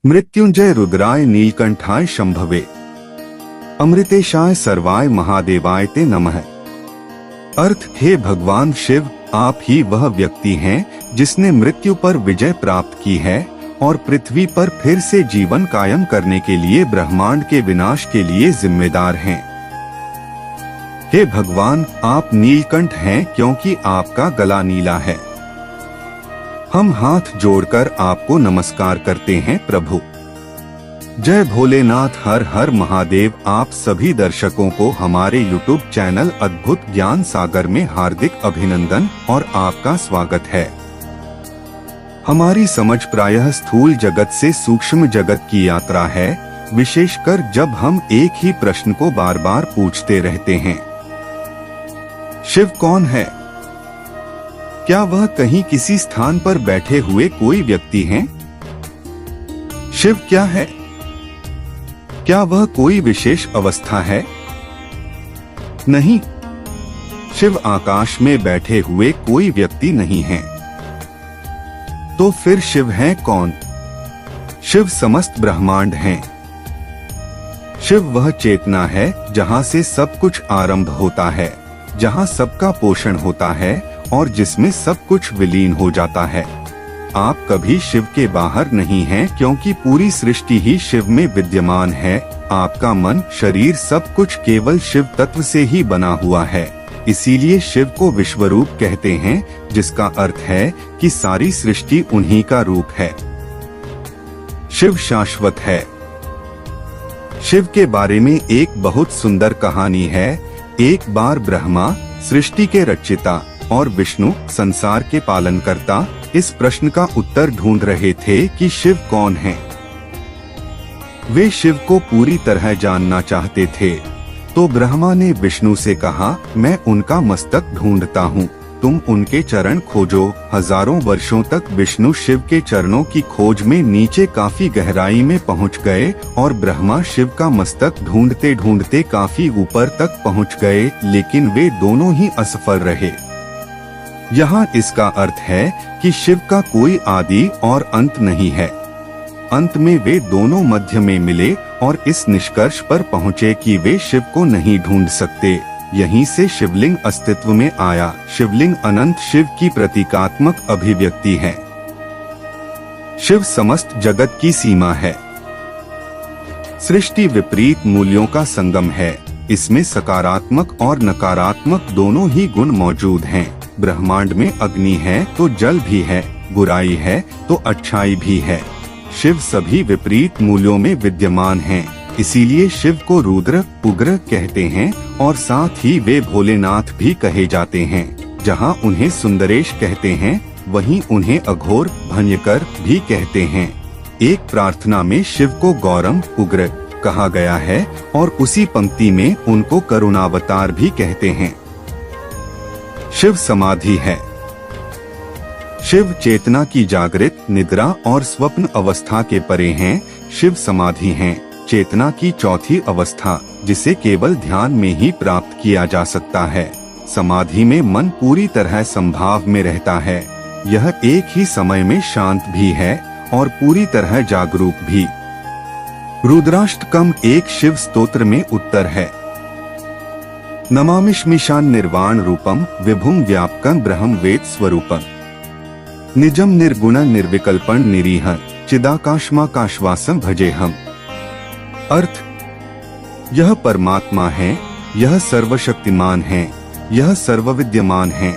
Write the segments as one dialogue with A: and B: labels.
A: मृत्युंजय रुद्राय नीलकंठाय शंभवे अमृतेशाय सर्वाय महादेवाय ते नमः। अर्थ: हे भगवान शिव, आप ही वह व्यक्ति हैं जिसने मृत्यु पर विजय प्राप्त की है और पृथ्वी पर फिर से जीवन कायम करने के लिए ब्रह्मांड के विनाश के लिए जिम्मेदार हैं। हे भगवान, आप नीलकंठ हैं क्योंकि आपका गला नीला है। हम हाथ जोड़कर आपको नमस्कार करते हैं प्रभु। जय भोलेनाथ, हर हर महादेव। आप सभी दर्शकों को हमारे YouTube चैनल अद्भुत ज्ञान सागर में हार्दिक अभिनंदन और आपका स्वागत है। हमारी समझ प्रायः स्थूल जगत से सूक्ष्म जगत की यात्रा है, विशेषकर जब हम एक ही प्रश्न को बार बार पूछते रहते हैं। शिव कौन है? क्या वह कहीं किसी स्थान पर बैठे हुए कोई व्यक्ति हैं? शिव क्या है? क्या वह कोई विशेष अवस्था है? नहीं, शिव आकाश में बैठे हुए कोई व्यक्ति नहीं है। तो फिर शिव है कौन? शिव समस्त ब्रह्मांड हैं। शिव वह चेतना है जहां से सब कुछ आरंभ होता है, जहां सबका पोषण होता है और जिसमें सब कुछ विलीन हो जाता है। आप कभी शिव के बाहर नहीं हैं क्योंकि पूरी सृष्टि ही शिव में विद्यमान है। आपका मन, शरीर, सब कुछ केवल शिव तत्व से ही बना हुआ है। इसीलिए शिव को विश्वरूप कहते हैं, जिसका अर्थ है कि सारी सृष्टि उन्हीं का रूप है। शिव शाश्वत है। शिव के बारे में एक बहुत सुंदर कहानी है। एक बार ब्रह्मा, सृष्टि के रचयिता, और विष्णु, संसार के पालनकर्ता, इस प्रश्न का उत्तर ढूंढ रहे थे कि शिव कौन है। वे शिव को पूरी तरह जानना चाहते थे। तो ब्रह्मा ने विष्णु से कहा, मैं उनका मस्तक ढूंढता हूँ, तुम उनके चरण खोजो। हजारों वर्षों तक विष्णु शिव के चरणों की खोज में नीचे काफी गहराई में पहुँच गए और ब्रह्मा शिव का मस्तक ढूंढते ढूंढते काफी ऊपर तक पहुँच गए, लेकिन वे दोनों ही असफल रहे। यहाँ इसका अर्थ है कि शिव का कोई आदि और अंत नहीं है। अंत में वे दोनों मध्य में मिले और इस निष्कर्ष पर पहुँचे कि वे शिव को नहीं ढूंढ सकते। यहीं से शिवलिंग अस्तित्व में आया। शिवलिंग अनंत शिव की प्रतीकात्मक अभिव्यक्ति है। शिव समस्त जगत की सीमा है। सृष्टि विपरीत मूल्यों का संगम है। इसमें सकारात्मक और नकारात्मक दोनों ही गुण मौजूद हैं। ब्रह्मांड में अग्नि है तो जल भी है, बुराई है तो अच्छाई भी है। शिव सभी विपरीत मूल्यों में विद्यमान हैं। इसीलिए शिव को रुद्र, उग्र कहते हैं और साथ ही वे भोलेनाथ भी कहे जाते हैं। जहां उन्हें सुंदरेश कहते हैं, वहीं उन्हें अघोर, भयंकर भी कहते हैं। एक प्रार्थना में शिव को गौरम, उग्र कहा गया है और उसी पंक्ति में उनको करुणावतार भी कहते हैं। शिव समाधि है। शिव चेतना की जागृत, निद्रा और स्वप्न अवस्था के परे हैं। शिव समाधि हैं, चेतना की चौथी अवस्था, जिसे केवल ध्यान में ही प्राप्त किया जा सकता है। समाधि में मन पूरी तरह संभाव में रहता है। यह एक ही समय में शांत भी है और पूरी तरह जागरूक भी। रुद्राष्टकम एक शिव स्तोत्र में उत्तर है। नमामिश्मीशान निर्वाण रूपम विभुम व्यापकं ब्रह्म वेद स्वरूपम निजम निर्गुण निर्विकल्पन निरीह चिदाकाशमाकाशवासं भजे हम। अर्थ: यह परमात्मा है, यह सर्वशक्तिमान है, यह सर्वविद्यमान है।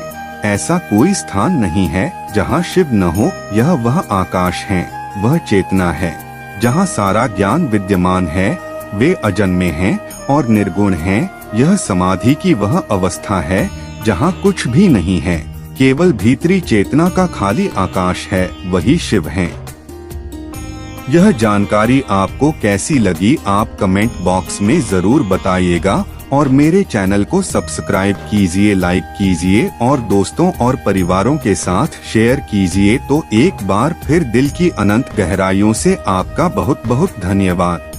A: ऐसा कोई स्थान नहीं है जहाँ शिव न हो। यह वह आकाश है, वह चेतना है जहाँ सारा ज्ञान विद्यमान है। वे अजन्मे हैं और निर्गुण हैं। यह समाधि की वह अवस्था है जहाँ कुछ भी नहीं है, केवल भीतरी चेतना का खाली आकाश है, वही शिव हैं। यह जानकारी आपको कैसी लगी, आप कमेंट बॉक्स में जरूर बताइएगा और मेरे चैनल को सब्सक्राइब कीजिए, लाइक कीजिए और दोस्तों और परिवारों के साथ शेयर कीजिए। तो एक बार फिर दिल की अनंत गहराइयों से आपका बहुत बहुत धन्यवाद।